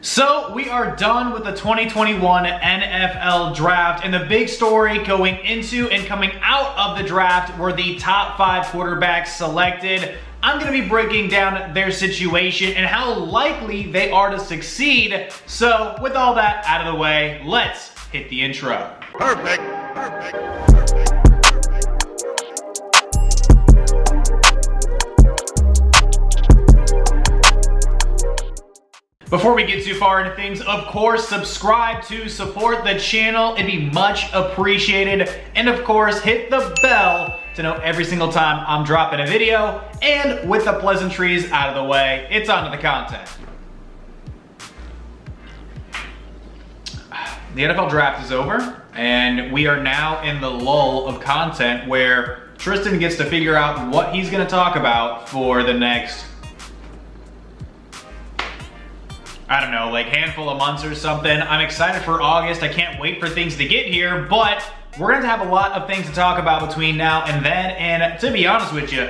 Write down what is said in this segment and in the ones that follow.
So we are done with the 2021 NFL draft, and the big story going into and coming out of the draft were the top 5 quarterbacks selected. I'm going to be breaking down their situation and how likely they are to succeed. So with all that out of the way, let's hit the intro. Perfect. Before we get too far into things, of course, subscribe to support the channel. It'd be much appreciated. And of course, hit the bell to know every single time I'm dropping a video. And with the pleasantries out of the way, it's on to the content. The NFL draft is over, and we are now in the lull of content where Tristan gets to figure out what he's gonna talk about for the next, I don't know, like handful of months or something. I'm excited for August. I can't wait for things to get here, but we're going to have a lot of things to talk about between now and then. And to be honest with you,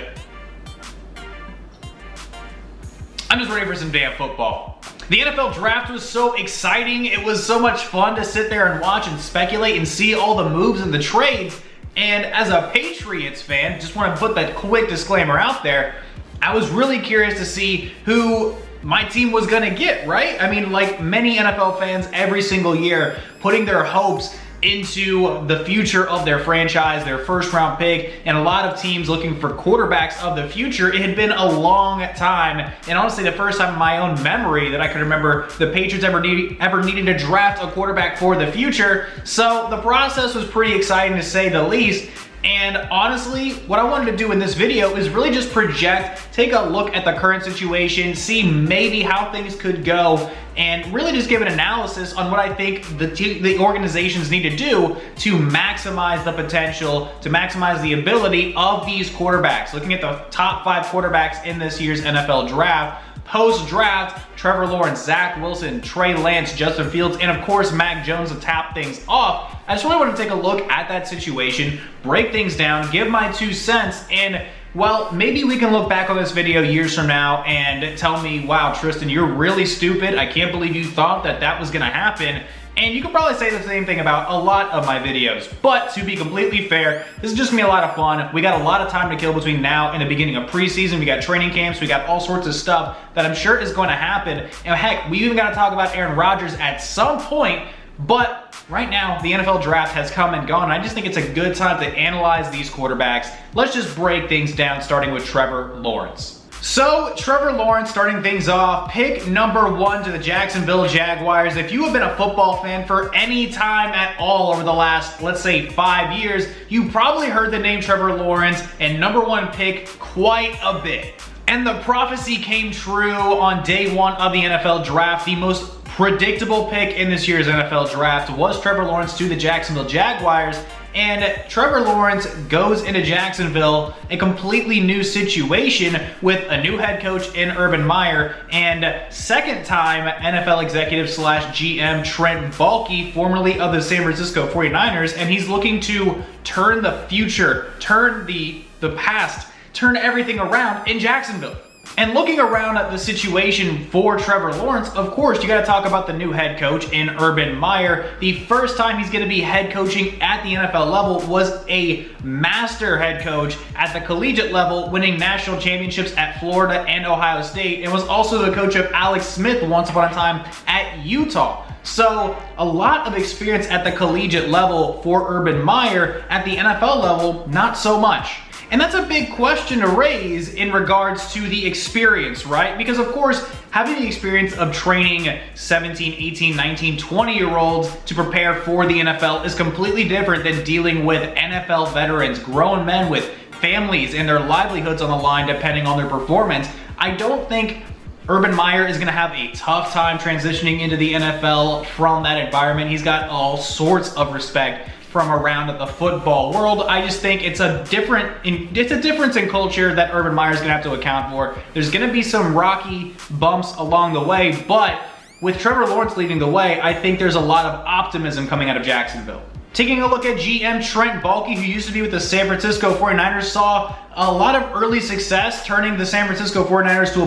I'm just ready for some damn football. The NFL draft was so exciting. It was so much fun to sit there and watch and speculate and see all the moves and the trades. And as a Patriots fan, just want to put that quick disclaimer out there, I was really curious to see who my team was gonna get, right? I mean, like many NFL fans every single year, putting their hopes into the future of their franchise, their first round pick, and a lot of teams looking for quarterbacks of the future. It had been a long time, and honestly the first time in my own memory that I could remember the Patriots ever needing to draft a quarterback for the future. So the process was pretty exciting to say the least. And honestly, what I wanted to do in this video is really just project, take a look at the current situation, see maybe how things could go, and really just give an analysis on what I think the organizations need to do to maximize the potential, to maximize the ability of these quarterbacks. Looking at the top 5 quarterbacks in this year's NFL draft. Post-draft, Trevor Lawrence, Zach Wilson, Trey Lance, Justin Fields, and of course Mac Jones to top things off. I just really want to take a look at that situation, break things down, give my 2 cents, and well, maybe we can look back on this video years from now and tell me, wow, Tristan, you're really stupid. I can't believe you thought that that was gonna happen. And you could probably say the same thing about a lot of my videos. But to be completely fair, this is just gonna be a lot of fun. We got a lot of time to kill between now and the beginning of preseason. We got training camps, we got all sorts of stuff that I'm sure is going to happen. And heck, we even gotta talk about Aaron Rodgers at some point. But right now, the NFL draft has come and gone. I just think it's a good time to analyze these quarterbacks. Let's just break things down, starting with Trevor Lawrence. So, Trevor Lawrence starting things off, pick number 1 to the Jacksonville Jaguars. If you have been a football fan for any time at all over the last, let's say, 5 years, you probably heard the name Trevor Lawrence and number 1 pick quite a bit. And the prophecy came true on day 1 of the NFL draft. The most predictable pick in this year's NFL draft was Trevor Lawrence to the Jacksonville Jaguars. And Trevor Lawrence goes into Jacksonville, a completely new situation with a new head coach in Urban Meyer and second-time NFL executive / GM Trent Baalke, formerly of the San Francisco 49ers, and he's looking to turn the future, turn the past, turn everything around in Jacksonville. And looking around at the situation for Trevor Lawrence, of course, you got to talk about the new head coach in Urban Meyer. The first time he's going to be head coaching at the NFL level was a master head coach at the collegiate level, winning national championships at Florida and Ohio State, and was also the coach of Alex Smith once upon a time at Utah. So a lot of experience at the collegiate level for Urban Meyer. At the NFL level, not so much. And that's a big question to raise in regards to the experience, right? Because of course, having the experience of training 17, 18, 19, 20-year-olds to prepare for the NFL is completely different than dealing with NFL veterans, grown men with families and their livelihoods on the line depending on their performance. I don't think Urban Meyer is gonna have a tough time transitioning into the NFL from that environment. He's got all sorts of respect from around the football world. I just think it's a difference in culture that Urban Meyer's gonna have to account for. There's gonna be some rocky bumps along the way, but with Trevor Lawrence leading the way, I think there's a lot of optimism coming out of Jacksonville. Taking a look at GM Trent Baalke, who used to be with the San Francisco 49ers, saw a lot of early success turning the San Francisco 49ers to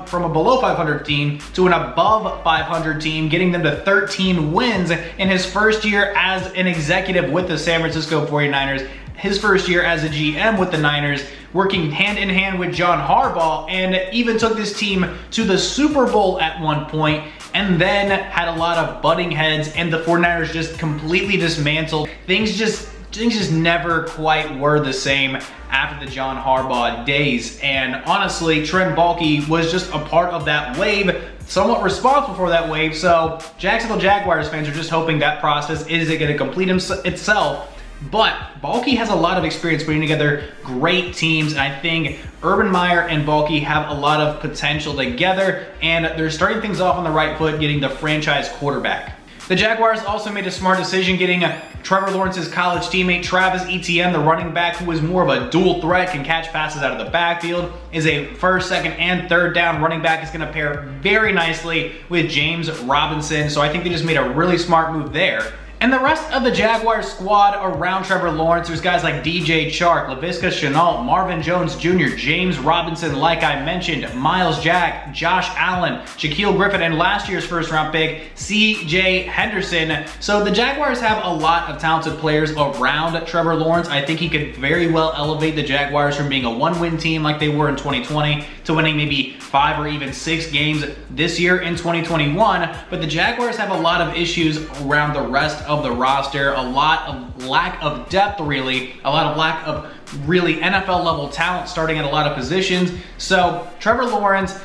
from a below 500 team to an above 500 team, getting them to 13 wins in his first year as an executive with the San Francisco 49ers, his first year as a GM with the Niners, working hand in hand with John Harbaugh, and even took this team to the Super Bowl at one point, and then had a lot of butting heads, and the 49ers just completely dismantled. Things just never quite were the same after the John Harbaugh days. And honestly, Trent Baalke was just a part of that wave, somewhat responsible for that wave. So Jacksonville Jaguars fans are just hoping that process isn't going to complete itself. But Baalke has a lot of experience putting together great teams, and I think Urban Meyer and Baalke have a lot of potential together, and they're starting things off on the right foot, getting the franchise quarterback. The Jaguars also made a smart decision getting Trevor Lawrence's college teammate Travis Etienne, the running back, who is more of a dual threat, can catch passes out of the backfield, is a first, second, and third down running back. Is going to pair very nicely with James Robinson, so I think they just made a really smart move there. And the rest of the Jaguars squad around Trevor Lawrence, there's guys like DJ Chark, Laviska Shenault, Marvin Jones Jr., James Robinson, like I mentioned, Miles Jack, Josh Allen, Shaquille Griffin, and last year's first-round pick, CJ Henderson. So the Jaguars have a lot of talented players around Trevor Lawrence. I think he could very well elevate the Jaguars from being a one-win team like they were in 2020 to winning maybe 5 or even 6 games this year in 2021. But the Jaguars have a lot of issues around the rest of the roster, a lot of lack of depth, really, a lot of lack of really NFL level talent starting at a lot of positions. So Trevor Lawrence,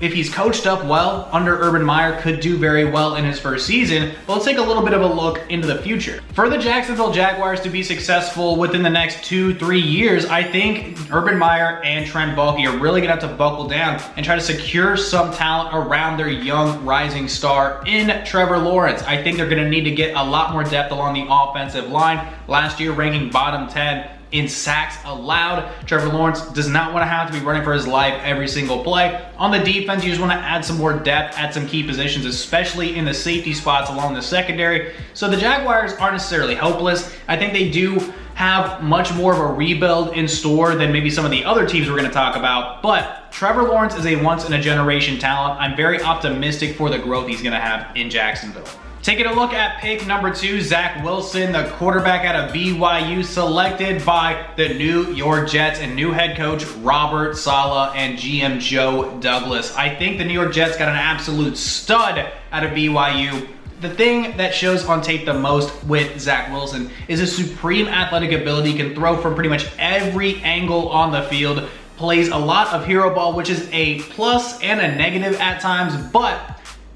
if he's coached up well under Urban Meyer, could do very well in his first season. But let's take a little bit of a look into the future. For the Jacksonville Jaguars to be successful within the next 2-3 years, I think Urban Meyer and Trent Baalke are really gonna have to buckle down and try to secure some talent around their young rising star in Trevor Lawrence. I think they're gonna need to get a lot more depth along the offensive line. Last year, ranking bottom 10 in sacks allowed. Trevor Lawrence does not want to have to be running for his life every single play. On the defense, you just want to add some more depth at some key positions, especially in the safety spots along the secondary. So the Jaguars aren't necessarily hopeless. I think they do have much more of a rebuild in store than maybe some of the other teams we're going to talk about. But Trevor Lawrence is a once-in-a-generation talent. I'm very optimistic for the growth he's going to have in Jacksonville. Taking a look at pick number 2, Zach Wilson, the quarterback out of BYU, selected by the New York Jets and new head coach Robert Saleh and GM Joe Douglas. I think the New York Jets got an absolute stud out of BYU. The thing that shows on tape the most with Zach Wilson is his supreme athletic ability. He can throw from pretty much every angle on the field, plays a lot of hero ball, which is a plus and a negative at times, but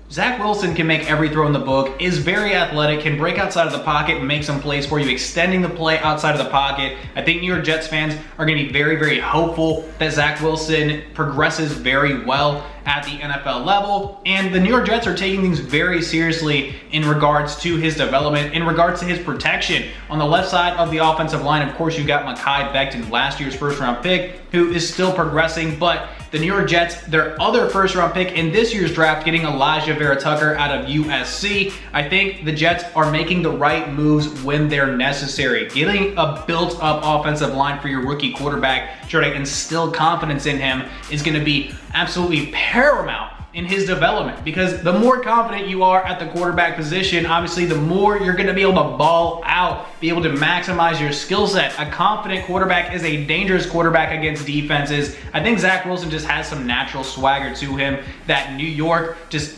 Zach Wilson can make every throw in the book, is very athletic, can break outside of the pocket and make some plays for you, extending the play outside of the pocket. I think New York Jets fans are going to be very, very hopeful that Zach Wilson progresses very well at the NFL level. And the New York Jets are taking things very seriously in regards to his development, in regards to his protection. On the left side of the offensive line, of course, you've got Mekhi Becton, last year's first-round pick, who is still progressing, but the New York Jets, their other first-round pick in this year's draft, getting Elijah Vera Tucker out of USC. I think the Jets are making the right moves when they're necessary. Getting a built-up offensive line for your rookie quarterback, trying to instill confidence in him, is going to be absolutely paramount in his development, because the more confident you are at the quarterback position, obviously the more you're going to be able to ball out, be able to maximize your skill set. A confident quarterback is a dangerous quarterback against defenses. I think Zach Wilson just has some natural swagger to him that New York just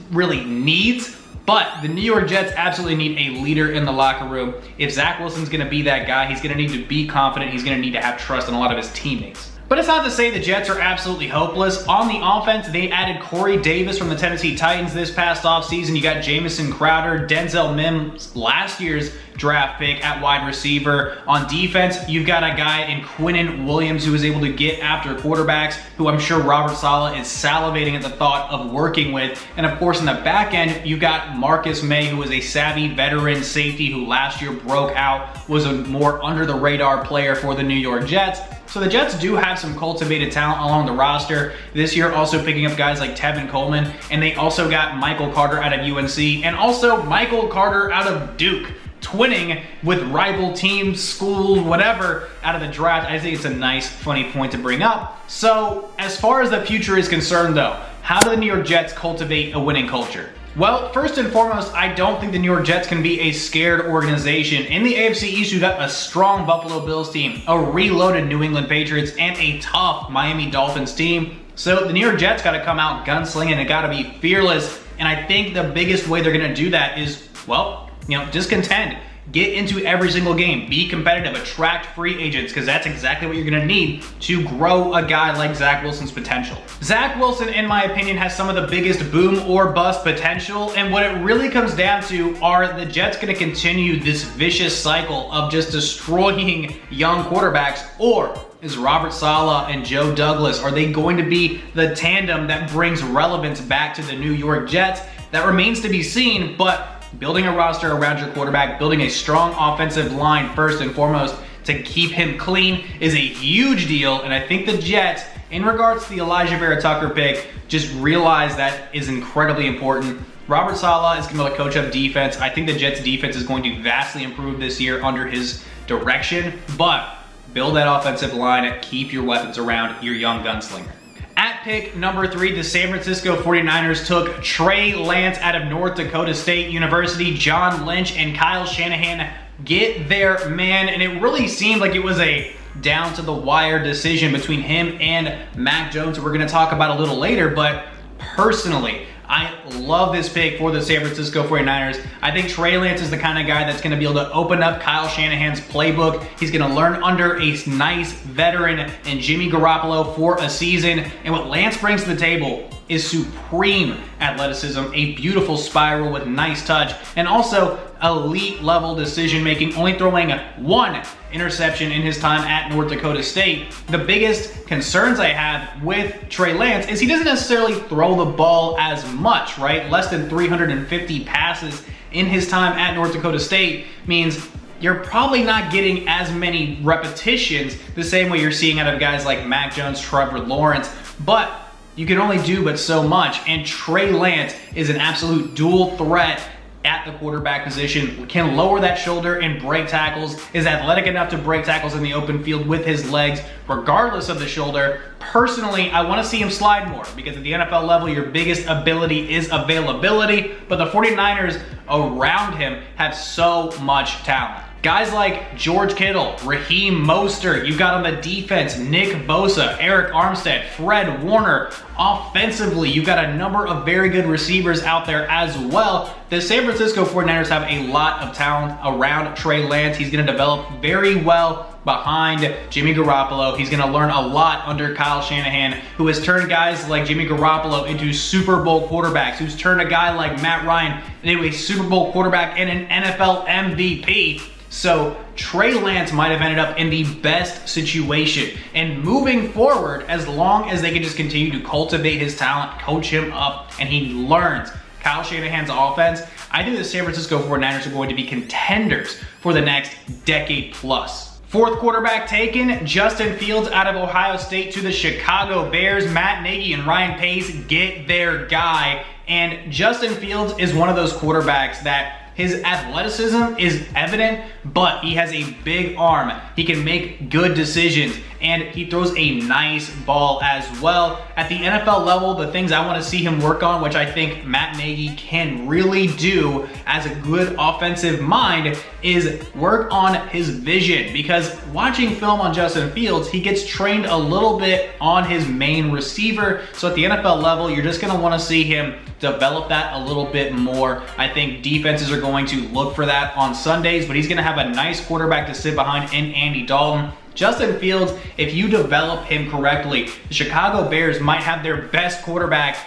really needs. But the New York Jets absolutely need a leader in the locker room. If Zach Wilson's going to be that guy, he's going to need to be confident. He's going to need to have trust in a lot of his teammates. But it's not to say the Jets are absolutely hopeless. On the offense, they added Corey Davis from the Tennessee Titans this past offseason. You got Jamison Crowder, Denzel Mims, last year's draft pick at wide receiver. On defense, you've got a guy in Quinnen Williams who is able to get after quarterbacks, who I'm sure Robert Saleh is salivating at the thought of working with. And of course, in the back end, you got Marcus May, who is a savvy veteran safety who last year broke out, was a more under the radar player for the New York Jets. So the Jets do have some cultivated talent along the roster this year, also picking up guys like Tevin Coleman, and they also got Michael Carter out of UNC, and also Michael Carter out of Duke. twinning with rival teams, schools, whatever, out of the draft. I think it's a nice, funny point to bring up. So, as far as the future is concerned though, how do the New York Jets cultivate a winning culture? Well, first and foremost, I don't think the New York Jets can be a scared organization. In the AFC East, you got a strong Buffalo Bills team, a reloaded New England Patriots, and a tough Miami Dolphins team. So the New York Jets got to come out gunslinging and got to be fearless. And I think the biggest way they're going to do that is, well, just contend. Get into every single game. Be competitive. Attract free agents, because that's exactly what you're going to need to grow a guy like Zach Wilson's potential. Zach Wilson, in my opinion, has some of the biggest boom or bust potential, and what it really comes down to are the Jets going to continue this vicious cycle of just destroying young quarterbacks, or is Robert Saleh and Joe Douglas, are they going to be the tandem that brings relevance back to the New York Jets? That remains to be seen, but building a roster around your quarterback, building a strong offensive line first and foremost to keep him clean is a huge deal. And I think the Jets, in regards to the Elijah Vera Tucker pick, just realize that is incredibly important. Robert Saleh is going to be able to coach up defense. I think the Jets defense is going to vastly improve this year under his direction, but build that offensive line, keep your weapons around your young gunslinger. At pick number 3, the San Francisco 49ers took Trey Lance out of North Dakota State University. John Lynch and Kyle Shanahan get their man, and it really seemed like it was a down-to-the-wire decision between him and Mac Jones, who we're going to talk about a little later, but personally, I love this pick for the San Francisco 49ers. I think Trey Lance is the kind of guy that's going to be able to open up Kyle Shanahan's playbook. He's going to learn under a nice veteran in Jimmy Garoppolo for a season. And what Lance brings to the table is supreme athleticism, a beautiful spiral with nice touch, and also elite level decision making, only throwing 1 interception in his time at North Dakota State. The biggest concerns I have with Trey Lance is he doesn't necessarily throw the ball as much, right? Less than 350 passes in his time at North Dakota State means you're probably not getting as many repetitions the same way you're seeing out of guys like Mac Jones, Trevor Lawrence, but you can only do but so much, and Trey Lance is an absolute dual threat at the quarterback position, can lower that shoulder and break tackles, is athletic enough to break tackles in the open field with his legs, regardless of the shoulder. Personally, I want to see him slide more, because at the NFL level, your biggest ability is availability, but the 49ers around him have so much talent. Guys like George Kittle, Raheem Mostert, you've got on the defense, Nick Bosa, Eric Armstead, Fred Warner. Offensively, you've got a number of very good receivers out there as well. The San Francisco 49ers have a lot of talent around Trey Lance. He's going to develop very well behind Jimmy Garoppolo. He's going to learn a lot under Kyle Shanahan, who has turned guys like Jimmy Garoppolo into Super Bowl quarterbacks, who's turned a guy like Matt Ryan into a Super Bowl quarterback and an NFL MVP. So Trey Lance might have ended up in the best situation. And moving forward, as long as they can just continue to cultivate his talent, coach him up, and he learns Kyle Shanahan's offense, I think the San Francisco 49ers are going to be contenders for the next decade plus. 4th quarterback taken, Justin Fields out of Ohio State to the Chicago Bears. Matt Nagy and Ryan Pace get their guy. And Justin Fields is one of those quarterbacks that his athleticism is evident, but he has a big arm. He can make good decisions, and he throws a nice ball as well. At the NFL level, the things I want to see him work on, which I think Matt Nagy can really do as a good offensive mind, is work on his vision. Because watching film on Justin Fields, he gets trained a little bit on his main receiver. So at the NFL level, you're just going to want to see him develop that a little bit more. I think defenses are going to look for that on Sundays, but he's going to have a nice quarterback to sit behind in Andy Dalton. Justin Fields, if you develop him correctly, the Chicago Bears might have their best quarterback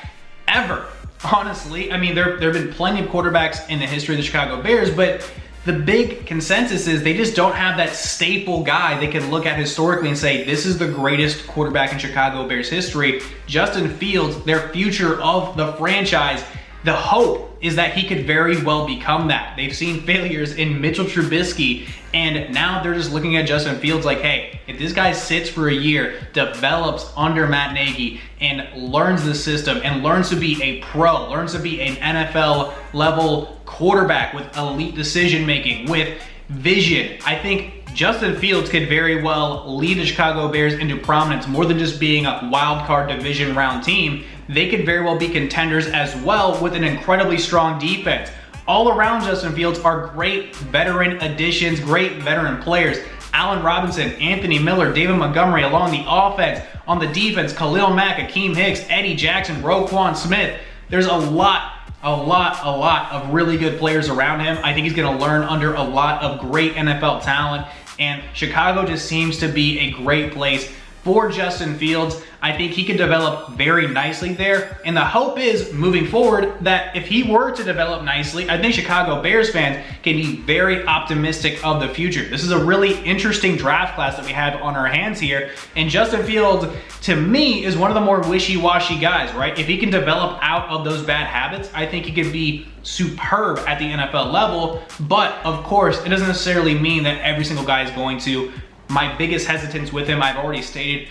ever. Honestly, I mean, there have been plenty of quarterbacks in the history of the Chicago Bears, but the big consensus is they just don't have that staple guy they can look at historically and say, this is the greatest quarterback in Chicago Bears history. Justin Fields, their future of the franchise, the hope is that he could very well become that. They've seen failures in Mitchell Trubisky, and now they're just looking at Justin Fields like, hey, if this guy sits for a year, develops under Matt Nagy, and learns the system, and learns to be a pro, learns to be an NFL level quarterback with elite decision making, with vision. I think Justin Fields could very well lead the Chicago Bears into prominence more than just being a wild card division round team. They could very well be contenders as well with an incredibly strong defense. All around Justin Fields are great veteran additions, great veteran players. Allen Robinson, Anthony Miller, David Montgomery along the offense. On the defense, Khalil Mack, Akeem Hicks, Eddie Jackson, Roquan Smith. There's a lot of really good players around him. I think he's going to learn under a lot of great NFL talent, and Chicago just seems to be a great place for Justin Fields. I think he could develop very nicely there, and the hope is moving forward that if he were to develop nicely, I think Chicago Bears fans can be very optimistic of the future. This is a really interesting draft class that we have on our hands here, and Justin Fields, to me, is one of the more wishy-washy guys, right? If he can develop out of those bad habits, I think he could be superb at the NFL level, but of course, it doesn't necessarily mean that every single guy is going to. My biggest hesitance with him, I've already stated,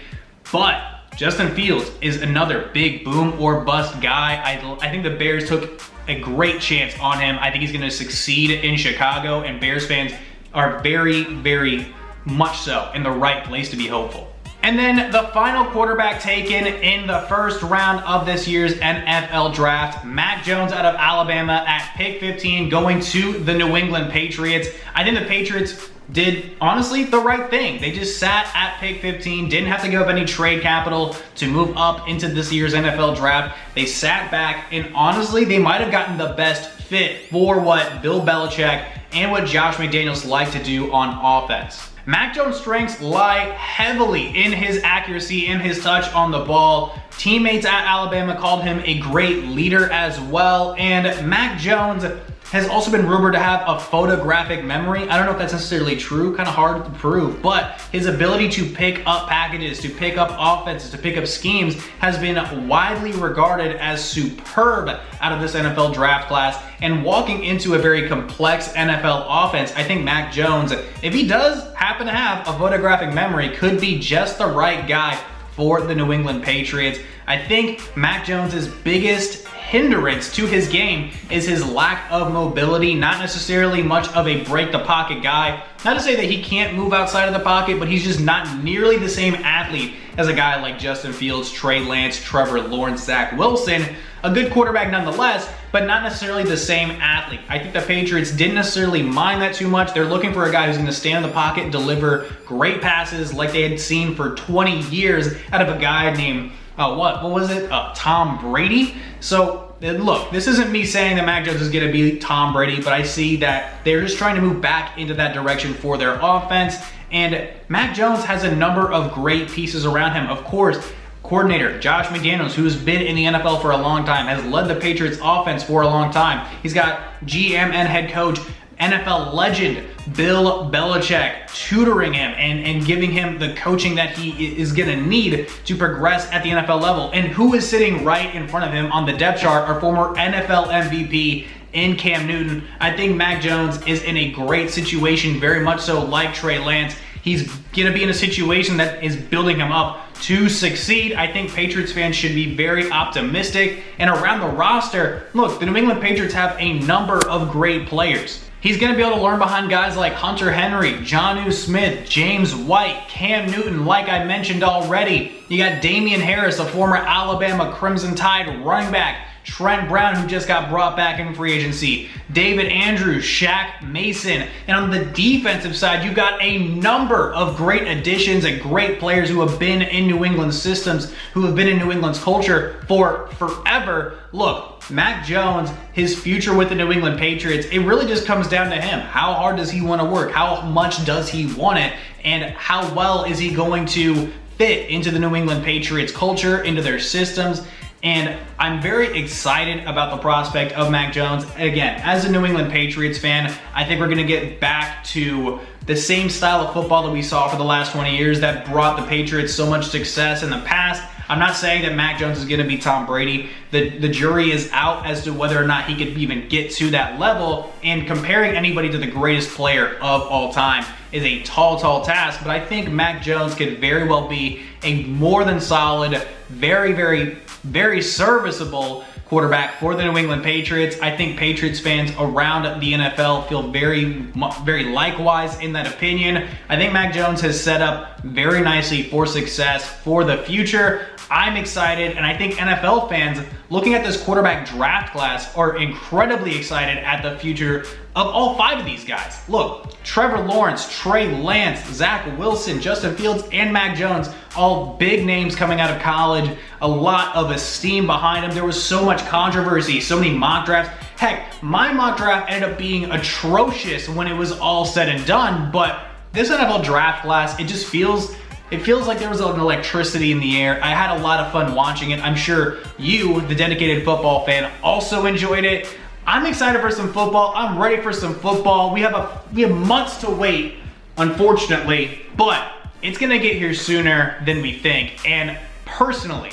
but Justin Fields is another big boom or bust guy. I think the Bears took a great chance on him. I think he's going to succeed in Chicago, and Bears fans are very, very much so in the right place to be hopeful. And then the final quarterback taken in the first round of this year's NFL draft, Mac Jones out of Alabama at pick 15, going to the New England Patriots. I think the Patriots did, honestly, the right thing. They just sat at pick 15, didn't have to give up any trade capital to move up into this year's NFL draft. They sat back, and honestly, they might have gotten the best fit for what Bill Belichick and what Josh McDaniels like to do on offense. Mac Jones' strengths lie heavily in his accuracy and his touch on the ball. Teammates at Alabama called him a great leader as well, and Mac Jones has also been rumored to have a photographic memory. I don't know if that's necessarily true, kind of hard to prove, but his ability to pick up packages, to pick up offenses, to pick up schemes has been widely regarded as superb out of this NFL draft class. And walking into a very complex NFL offense, I think Mac Jones, if he does happen to have a photographic memory, could be just the right guy for the New England Patriots. I think Mac Jones's biggest hindrance to his game is his lack of mobility, not necessarily much of a break the pocket guy. Not to say that he can't move outside of the pocket, but he's just not nearly the same athlete as a guy like Justin Fields, Trey Lance, Trevor Lawrence, Zach Wilson. A good quarterback nonetheless, but not necessarily the same athlete. I think the Patriots didn't necessarily mind that too much. They're looking for a guy who's going to stand in the pocket and deliver great passes like they had seen for 20 years out of a guy named what was it? Tom Brady. So look, this isn't me saying that Mac Jones is going to be Tom Brady, but I see that they're just trying to move back into that direction for their offense. And Mac Jones has a number of great pieces around him. Of course, coordinator Josh McDaniels, who's been in the NFL for a long time, has led the Patriots offense for a long time. He's got GM and head coach, NFL legend Bill Belichick, tutoring him and giving him the coaching that he is going to need to progress at the NFL level. And who is sitting right in front of him on the depth chart? Our former NFL MVP in Cam Newton. I think Mac Jones is in a great situation, very much so like Trey Lance. He's going to be in a situation that is building him up to succeed. I think Patriots fans should be very optimistic. And around the roster, look, the New England Patriots have a number of great players. He's going to be able to learn behind guys like Hunter Henry, Jonnu Smith, James White, Cam Newton, like I mentioned already. You got Damian Harris, a former Alabama Crimson Tide running back. Trent Brown, who just got brought back in free agency. David Andrews, Shaq Mason. And on the defensive side, you've got a number of great additions and great players who have been in New England's systems, who have been in New England's culture for forever. Look, Mac Jones, his future with the New England Patriots, it really just comes down to him. How hard does he want to work? How much does he want it? And how well is he going to fit into the New England Patriots culture, into their systems? And I'm very excited about the prospect of Mac Jones. Again, as a New England Patriots fan, I think we're going to get back to the same style of football that we saw for the last 20 years that brought the Patriots so much success in the past. I'm not saying that Mac Jones is going to be Tom Brady. The jury is out as to whether or not he could even get to that level. And comparing anybody to the greatest player of all time is a tall task. But I think Mac Jones could very well be a more than solid, very serviceable quarterback for the New England Patriots. I think Patriots fans around the NFL feel very likewise in that opinion. I think Mac Jones has set up very nicely for success for the future. I'm excited, and I think NFL fans looking at this quarterback draft class are incredibly excited at the future of all 5 of these guys. Look, Trevor Lawrence, Trey Lance, Zach Wilson, Justin Fields, and Mac Jones, all big names coming out of college, a lot of esteem behind them. There was so much controversy, so many mock drafts. Heck, my mock draft ended up being atrocious when it was all said and done, but this NFL draft class, it feels like there was an electricity in the air. I had a lot of fun watching it. I'm sure you, the dedicated football fan, also enjoyed it. I'm excited for some football. I'm ready for some football. We have months to wait, unfortunately, but it's gonna get here sooner than we think. And personally,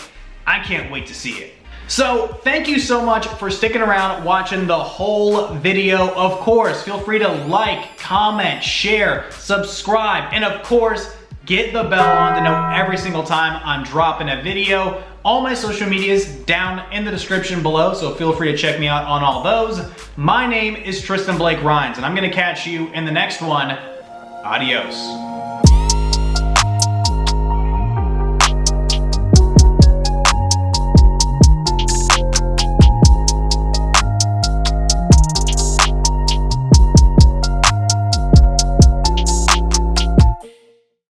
I can't wait to see it. So thank you so much for sticking around watching the whole video. Of course, feel free to like, comment, share, subscribe, and of course, get the bell on to know every single time I'm dropping a video. All my social medias down in the description below, so feel free to check me out on all those. My name is Tristan Blake Rines, and I'm gonna catch you in the next one. Adios.